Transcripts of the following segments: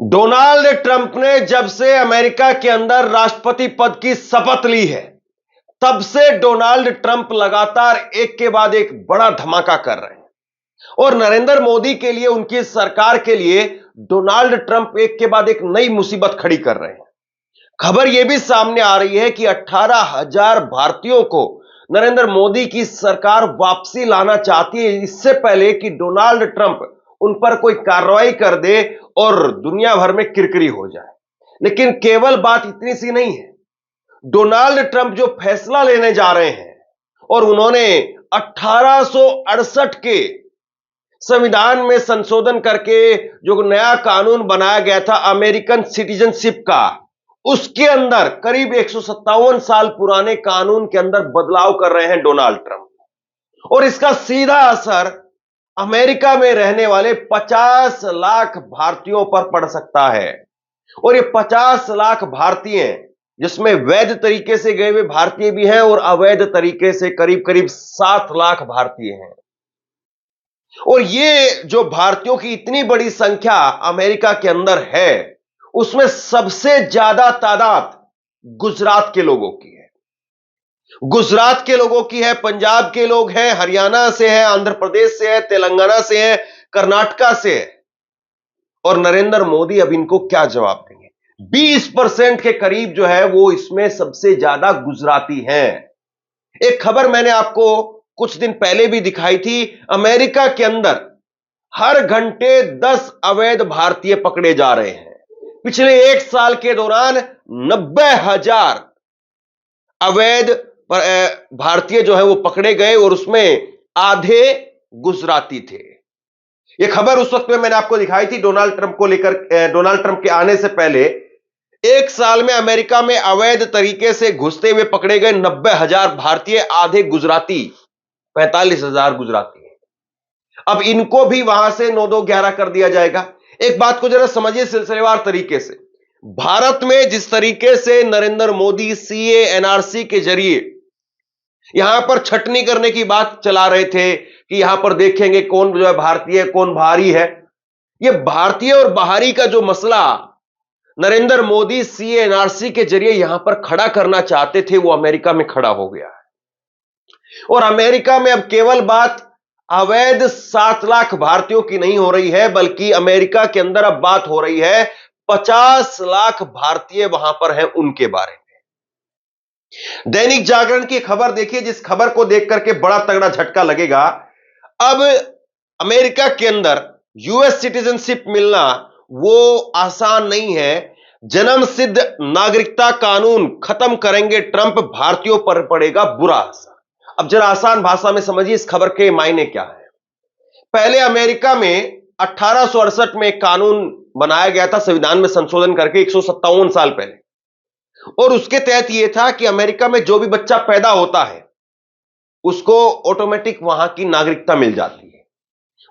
Donald Trump ने जब से अमेरिका के अंदर राष्ट्रपति पद की शपथ ली है, तब से डोनाल्ड ट्रंप लगातार एक के बाद एक बड़ा धमाका कर रहे हैं। और नरेंद्र मोदी के लिए, उनकी सरकार के लिए डोनाल्ड ट्रंप एक के बाद एक नई मुसीबत खड़ी कर रहे हैं। खबर यह भी सामने आ रही है कि 18,000 भारतीयों को नरेंद्र मोदी की सरकार वापसी लाना चाहती है, इससे पहले कि डोनाल्ड ट्रंप उन पर कोई कार्रवाई कर दे और दुनिया भर में किरकिरी हो जाए। लेकिन केवल बात इतनी सी नहीं है। डोनाल्ड ट्रंप जो फैसला लेने जा रहे हैं, और उन्होंने 1868 के संविधान में संशोधन करके जो नया कानून बनाया गया था अमेरिकन सिटीजनशिप का, उसके अंदर करीब 157 साल पुराने कानून के अंदर बदलाव कर रहे हैं डोनाल्ड ट्रंप। और इसका सीधा असर अमेरिका में रहने वाले 50 लाख भारतीयों पर पड़ सकता है। और ये 50 लाख भारतीय, जिसमें वैध तरीके से गए हुए भारतीय भी हैं और अवैध तरीके से करीब करीब 7 लाख भारतीय हैं। और ये जो भारतीयों की इतनी बड़ी संख्या अमेरिका के अंदर है, उसमें सबसे ज्यादा तादाद गुजरात के लोगों की है। गुजरात के लोगों की है, पंजाब के लोग हैं, हरियाणा से है, आंध्र प्रदेश से है, तेलंगाना से है, कर्नाटका से है। और नरेंद्र मोदी अब इनको क्या जवाब देंगे? 20% के करीब जो है वो इसमें सबसे ज्यादा गुजराती हैं। एक खबर मैंने आपको कुछ दिन पहले भी दिखाई थी। अमेरिका के अंदर हर घंटे 10 अवैध भारतीय पकड़े जा रहे हैं। पिछले एक साल के दौरान 90,000 अवैध भारतीय जो है वो पकड़े गए और उसमें आधे गुजराती थे। यह खबर उस वक्त में मैंने आपको दिखाई थी डोनाल्ड ट्रंप को लेकर। डोनाल्ड ट्रंप के आने से पहले एक साल में अमेरिका में अवैध तरीके से घुसते हुए पकड़े गए 90,000 भारतीय, आधे गुजराती, 45,000 गुजराती। अब इनको भी वहां से 9-2-11 कर दिया जाएगा। एक बात को जरा समझिए सिलसिलेवार तरीके से। भारत में जिस तरीके से नरेंद्र मोदी सीए एनआरसी के जरिए यहां पर छटनी करने की बात चला रहे थे कि यहां पर देखेंगे कौन जो है भारतीय, कौन बाहरी है। यह भारतीय और बाहरी का जो मसला नरेंद्र मोदी सीए एनआरसी के जरिए यहां पर खड़ा करना चाहते थे, वो अमेरिका में खड़ा हो गया है। और अमेरिका में अब केवल बात अवैध 7 लाख भारतीयों की नहीं हो रही है, बल्कि अमेरिका के अंदर अब बात हो रही है 50 लाख भारतीय वहां पर हैं, उनके बारे में। दैनिक जागरण की खबर देखिए, जिस खबर को देख करके बड़ा तगड़ा झटका लगेगा। अब अमेरिका के अंदर यूएस सिटीजनशिप मिलना वो आसान नहीं है। जन्म सिद्ध नागरिकता कानून खत्म करेंगे ट्रंप, भारतीयों पर पड़ेगा बुरा असर। अब जरा आसान भाषा में समझिए इस खबर के मायने क्या है। पहले अमेरिका में 1868 में एक कानून बनाया गया था, संविधान में संशोधन करके 157 साल पहले। और उसके तहत यह था कि अमेरिका में जो भी बच्चा पैदा होता है उसको ऑटोमेटिक वहां की नागरिकता मिल जाती है,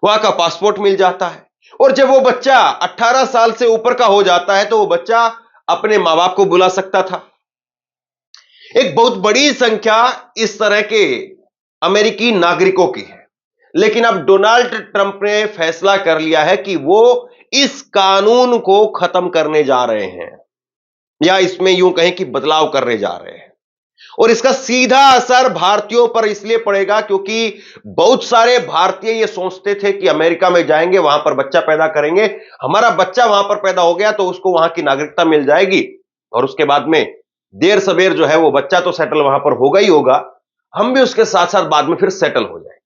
वहां का पासपोर्ट मिल जाता है। और जब वो बच्चा 18 साल से ऊपर का हो जाता है तो वो बच्चा अपने मां बाप को बुला सकता था। एक बहुत बड़ी संख्या इस तरह के अमेरिकी नागरिकों की है। लेकिन अब डोनाल्ड ट्रंप ने फैसला कर लिया है कि वो इस कानून को खत्म करने जा रहे हैं, या इसमें यूं कहें कि बदलाव करने जा रहे हैं। और इसका सीधा असर भारतीयों पर इसलिए पड़ेगा क्योंकि बहुत सारे भारतीय ये सोचते थे कि अमेरिका में जाएंगे, वहां पर बच्चा पैदा करेंगे, हमारा बच्चा वहां पर पैदा हो गया तो उसको वहां की नागरिकता मिल जाएगी, और उसके बाद में देर सवेर जो है वो बच्चा तो सेटल वहां पर होगा ही होगा, हम भी उसके साथ साथ बाद में फिर सेटल हो जाएंगे।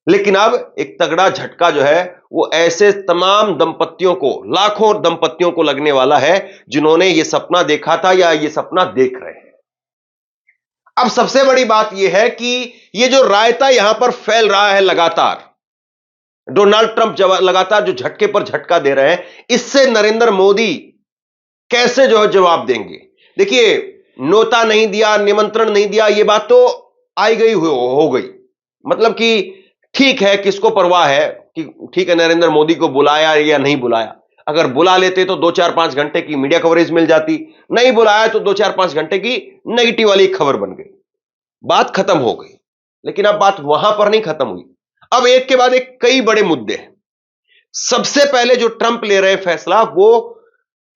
लेकिन अब एक तगड़ा झटका जो है वो ऐसे तमाम दंपतियों को, लाखों दंपतियों को लगने वाला है जिन्होंने ये सपना देखा था या ये सपना देख रहे हैं। अब सबसे बड़ी बात यह है कि ये जो रायता यहां पर फैल रहा है लगातार, डोनाल्ड ट्रंप लगातार जो झटके पर झटका दे रहे हैं, इससे नरेंद्र मोदी कैसे जो है जवाब देंगे। देखिए, न्योता नहीं दिया, निमंत्रण नहीं दिया, ये बात तो आई गई हो गई। मतलब कि ठीक है, किसको परवाह है कि ठीक है नरेंद्र मोदी को बुलाया या नहीं बुलाया। अगर बुला लेते तो 2-4-5 घंटे की मीडिया कवरेज मिल जाती, नहीं बुलाया तो 2-4-5 घंटे की नेगेटिव वाली खबर बन गई, बात खत्म हो गई। लेकिन अब बात वहां पर नहीं खत्म हुई। अब एक के बाद एक कई बड़े मुद्दे हैं। सबसे पहले जो ट्रंप ले रहे फैसला वो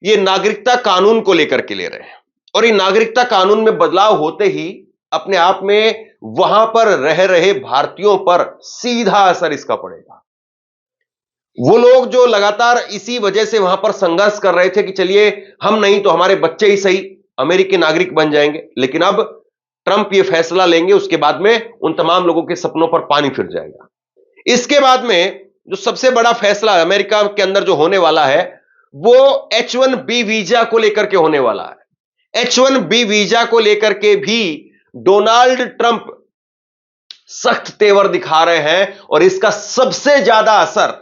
ये नागरिकता कानून को लेकर के ले रहे हैं और ये नागरिकता कानून में बदलाव होते ही अपने आप में वहां पर रह रहे भारतीयों पर सीधा असर इसका पड़ेगा। वो लोग जो लगातार इसी वजह से वहां पर संघर्ष कर रहे थे कि चलिए हम नहीं तो हमारे बच्चे ही सही अमेरिकी नागरिक बन जाएंगे, लेकिन अब ट्रंप ये फैसला लेंगे, उसके बाद में उन तमाम लोगों के सपनों पर पानी फिर जाएगा। इसके बाद में जो सबसे बड़ा फैसला अमेरिका के अंदर जो होने वाला है वो H1B वीजा को लेकर के होने वाला है। H1B वीजा को लेकर के भी डोनाल्ड ट्रंप सख्त तेवर दिखा रहे हैं और इसका सबसे ज्यादा असर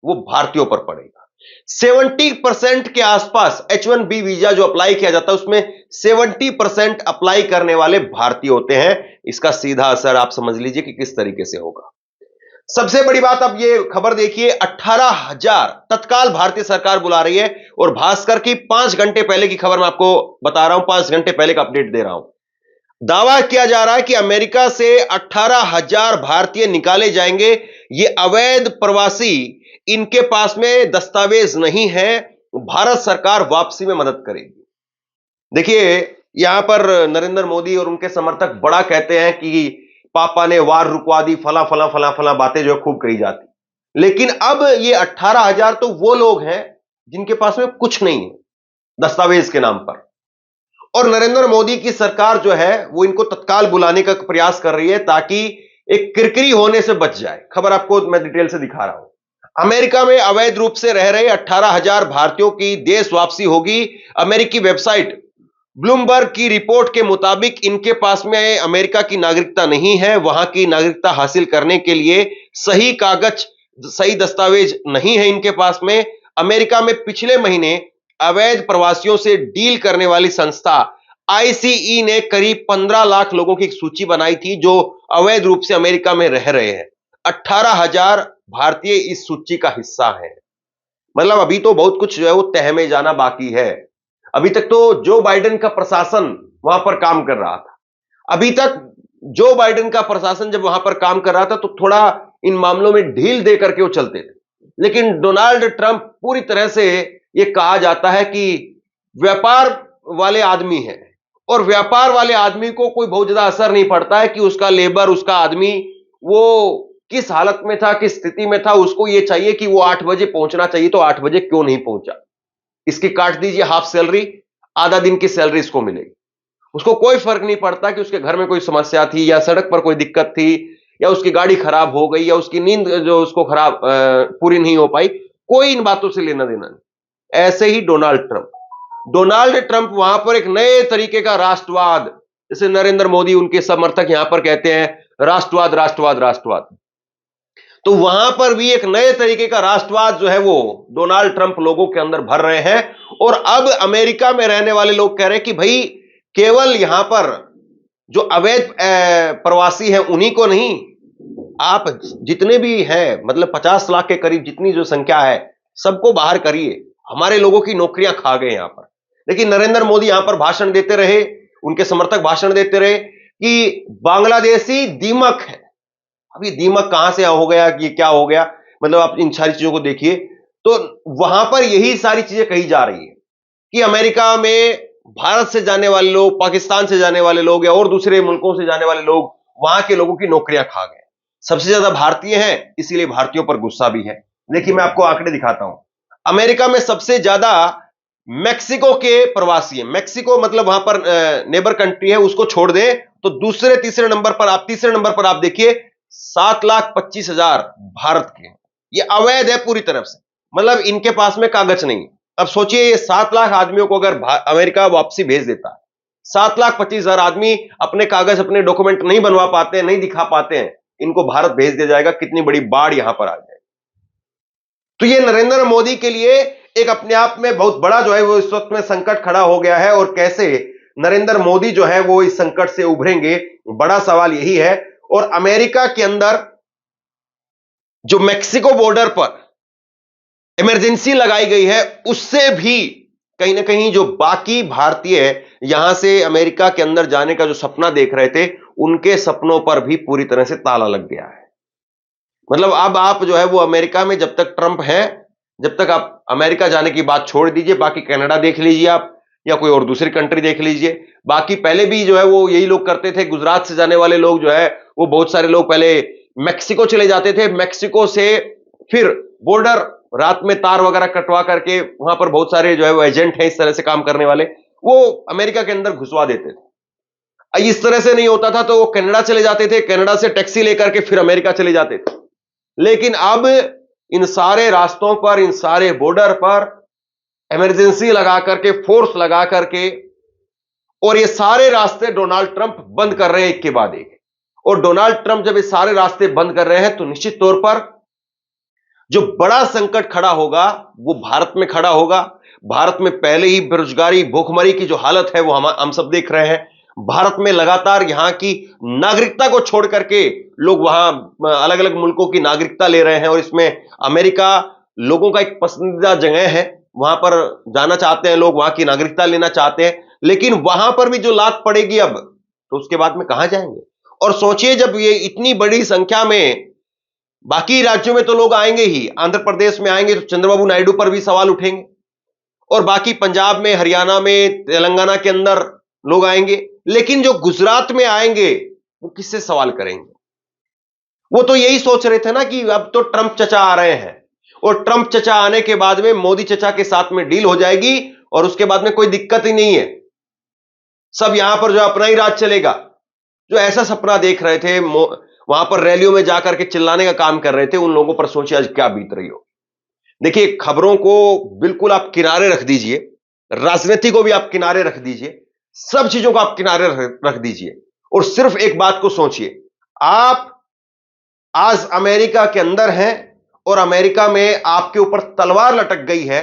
वो भारतीयों पर पड़ेगा। 70% के आसपास H1B वीजा जो अप्लाई किया जाता है उसमें 70% अप्लाई करने वाले भारतीय होते हैं। इसका सीधा असर आप समझ लीजिए कि किस तरीके से होगा। सबसे बड़ी बात, अब ये खबर देखिए, 18,000 तत्काल भारतीय सरकार बुला रही है और भास्कर की 5 घंटे पहले की खबर मैं आपको बता रहा हूं, 5 घंटे पहले का अपडेट दे रहा हूं। दावा किया जा रहा है कि अमेरिका से 18,000 भारतीय निकाले जाएंगे। ये अवैध प्रवासी, इनके पास में दस्तावेज नहीं है, भारत सरकार वापसी में मदद करेगी। देखिए यहां पर नरेंद्र मोदी और उनके समर्थक बड़ा कहते हैं कि पापा ने वार रुकवा दी, फला फला फला फला बातें जो खूब कही जाती। लेकिन अब ये 18,000 तो वो लोग हैं जिनके पास में कुछ नहीं है दस्तावेज के नाम पर, और नरेंद्र मोदी की सरकार जो है वो इनको तत्काल बुलाने का प्रयास कर रही है ताकि एक किरकिरी होने से बच जाए। खबर आपको मैं डिटेल से दिखा रहा हूं। अमेरिका में अवैध रूप से रह रहे 18,000 भारतीयों की देश वापसी होगी। अमेरिकी वेबसाइट ब्लूमबर्ग की रिपोर्ट के मुताबिक इनके पास में अमेरिका की नागरिकता नहीं है। वहां की नागरिकता हासिल करने के लिए सही कागज, सही दस्तावेज नहीं है इनके पास में। अमेरिका में पिछले महीने अवैध प्रवासियों से डील करने वाली संस्था आईसीई ने करीब 15 लाख लोगों की एक सूची बनाई थी जो अवैध रूप से अमेरिका में रह रहे हैं। 18,000 भारतीय इस सूची का हिस्सा हैं। मतलब अभी तो बहुत कुछ जो है वो तह में जाना बाकी है। अभी तक तो जो बाइडेन का प्रशासन वहां पर काम कर रहा था, अभी तक जो बाइडेन का प्रशासन जब वहां पर काम कर रहा था तो थोड़ा इन मामलों में ढील दे करके वो चलते थे। लेकिन डोनाल्ड ट्रंप पूरी तरह से ये कहा जाता है कि व्यापार वाले आदमी है और व्यापार वाले आदमी को कोई बहुत ज्यादा असर नहीं पड़ता है कि उसका लेबर, उसका आदमी वो किस हालत में था, किस स्थिति में था। उसको ये चाहिए कि वो 8 बजे पहुंचना चाहिए, तो 8 बजे क्यों नहीं पहुंचा, इसकी काट दीजिए हाफ सैलरी, आधा दिन की सैलरी इसको मिलेगी। उसको कोई फर्क नहीं पड़ता कि उसके घर में कोई समस्या थी या सड़क पर कोई दिक्कत थी या उसकी गाड़ी खराब हो गई या उसकी नींद जो उसको खराब पूरी नहीं हो पाई, कोई इन बातों से लेना देना नहीं। ऐसे ही डोनाल्ड ट्रंप वहां पर एक नए तरीके का राष्ट्रवाद, जैसे नरेंद्र मोदी उनके समर्थक यहां पर कहते हैं राष्ट्रवाद राष्ट्रवाद राष्ट्रवाद, तो वहां पर भी एक नए तरीके का राष्ट्रवाद जो है वो डोनाल्ड ट्रंप लोगों के अंदर भर रहे हैं। और अब अमेरिका में रहने वाले लोग कह रहे हैं कि भाई केवल यहां पर जो अवैध प्रवासी हैं उन्हीं को नहीं, आप जितने भी हैं, मतलब 50 लाख के करीब जितनी जो संख्या है, सबको बाहर करिए। हमारे लोगों की नौकरियां खा गए यहां पर। लेकिन नरेंद्र मोदी यहां पर भाषण देते रहे, उनके समर्थक भाषण देते रहे कि बांग्लादेशी दीमक है। अभी दीमक कहां से हो गया, कि क्या हो गया, मतलब आप इन सारी चीजों को देखिए। तो वहां पर यही सारी चीजें कही जा रही है कि अमेरिका में भारत से जाने वाले लोग, पाकिस्तान से जाने वाले लोग या और दूसरे मुल्कों से जाने वाले लोग, वहां के लोगों की नौकरियां खा गए। सबसे ज्यादा भारतीय हैं, इसीलिए भारतीयों पर गुस्सा भी है। देखिए मैं आपको आंकड़े दिखाता हूं। अमेरिका में सबसे ज्यादा मैक्सिको के प्रवासी हैं। मैक्सिको मतलब वहां पर नेबर कंट्री है, उसको छोड़ दें तो दूसरे तीसरे नंबर पर आप देखिए 7,25,000 भारत के। ये अवैध है पूरी तरफ से, मतलब इनके पास में कागज नहीं। अब सोचिए ये 7 लाख आदमियों को अगर अमेरिका वापसी भेज देता है, 7,25,000 आदमी अपने कागज, अपने डॉक्यूमेंट नहीं बनवा पाते हैं, नहीं दिखा पाते हैं, इनको भारत भेज दिया जाएगा, कितनी बड़ी बाढ़ यहां पर आ जाएगी। तो ये नरेंद्र मोदी के लिए एक अपने आप में बहुत बड़ा जो है वो इस वक्त में संकट खड़ा हो गया है। और कैसे नरेंद्र मोदी जो है वो इस संकट से उभरेंगे, बड़ा सवाल यही है। और अमेरिका के अंदर जो मैक्सिको बॉर्डर पर इमरजेंसी लगाई गई है, उससे भी कहीं ना कहीं जो बाकी भारतीय यहां से अमेरिका के अंदर जाने का जो सपना देख रहे थे, उनके सपनों पर भी पूरी तरह से ताला लग गया है। मतलब अब आप जो है वो अमेरिका में जब तक ट्रंप है, जब तक आप अमेरिका जाने की बात छोड़ दीजिए, बाकी कनाडा देख लीजिए आप, या कोई और दूसरी कंट्री देख लीजिए। बाकी पहले भी जो है वो यही लोग करते थे। गुजरात से जाने वाले लोग जो है वो बहुत सारे लोग पहले मैक्सिको चले जाते थे। मैक्सिको से फिर बॉर्डर रात में तार वगैरह कटवा करके, वहां पर बहुत सारे जो है वो एजेंट हैं इस तरह से काम करने वाले, वो अमेरिका के अंदर घुसवा देते थे। इस तरह से नहीं होता था तो वो कनाडा चले जाते थे, कनाडा से टैक्सी लेकर के फिर अमेरिका चले जाते थे। लेकिन अब इन सारे रास्तों पर, इन सारे बॉर्डर पर इमरजेंसी लगा करके, फोर्स लगा करके, और ये सारे रास्ते डोनाल्ड ट्रंप बंद कर रहे हैं एक के बाद एक। और डोनाल्ड ट्रंप जब ये सारे रास्ते बंद कर रहे हैं तो निश्चित तौर पर जो बड़ा संकट खड़ा होगा वो भारत में खड़ा होगा। भारत में पहले ही बेरोजगारी, भूखमरी की जो हालत है वो हम सब देख रहे हैं। भारत में लगातार यहां की नागरिकता को छोड़ करके लोग वहां अलग अलग मुल्कों की नागरिकता ले रहे हैं, और इसमें अमेरिका लोगों का एक पसंदीदा जगह है। वहां पर जाना चाहते हैं लोग, वहां की नागरिकता लेना चाहते हैं, लेकिन वहां पर भी जो लात पड़ेगी अब, तो उसके बाद में कहां जाएंगे? और सोचिए, जब ये इतनी बड़ी संख्या में बाकी राज्यों में तो लोग आएंगे ही, आंध्र प्रदेश में आएंगे तो चंद्रबाबू नायडू पर भी सवाल उठेंगे, और बाकी पंजाब में, हरियाणा में, तेलंगाना के अंदर लोग आएंगे, लेकिन जो गुजरात में आएंगे वो किससे सवाल करेंगे? वो तो यही सोच रहे थे ना कि अब तो ट्रंप चचा आ रहे हैं, और ट्रंप चचा आने के बाद में मोदी चचा के साथ में डील हो जाएगी, और उसके बाद में कोई दिक्कत ही नहीं है, सब यहां पर जो अपना ही राज चलेगा। जो ऐसा सपना देख रहे थे, वहां पर रैलियों में जाकर के चिल्लाने का काम कर रहे थे, उन लोगों पर सोचिए आज क्या बीत रही हो। देखिए, खबरों को बिल्कुल आप किनारे रख दीजिए, राजनीति को भी आप किनारे रख दीजिए, सब चीजों को आप किनारे रख दीजिए, और सिर्फ एक बात को सोचिए। आप आज अमेरिका के अंदर हैं, और अमेरिका में आपके ऊपर तलवार लटक गई है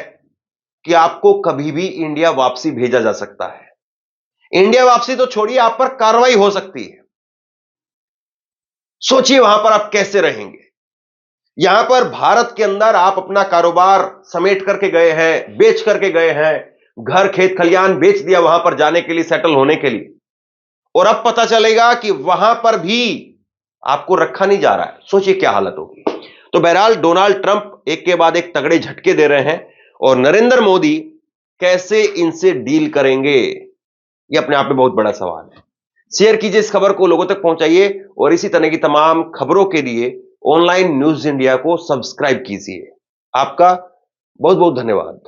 कि आपको कभी भी इंडिया वापसी भेजा जा सकता है। इंडिया वापसी तो छोड़िए, आप पर कार्रवाई हो सकती है। सोचिए वहां पर आप कैसे रहेंगे। यहां पर भारत के अंदर आप अपना कारोबार समेट करके गए हैं, बेच करके गए हैं, घर खेत खलियान बेच दिया वहां पर जाने के लिए, सेटल होने के लिए, और अब पता चलेगा कि वहां पर भी आपको रखा नहीं जा रहा है। सोचिए क्या हालत होगी। तो बहरहाल डोनाल्ड ट्रंप एक के बाद एक तगड़े झटके दे रहे हैं, और नरेंद्र मोदी कैसे इनसे डील करेंगे, यह अपने आप में बहुत बड़ा सवाल है। शेयर कीजिए इस खबर को, लोगों तक पहुंचाइए, और इसी तरह की तमाम खबरों के लिए ऑनलाइन न्यूज इंडिया को सब्सक्राइब कीजिए। आपका बहुत बहुत धन्यवाद।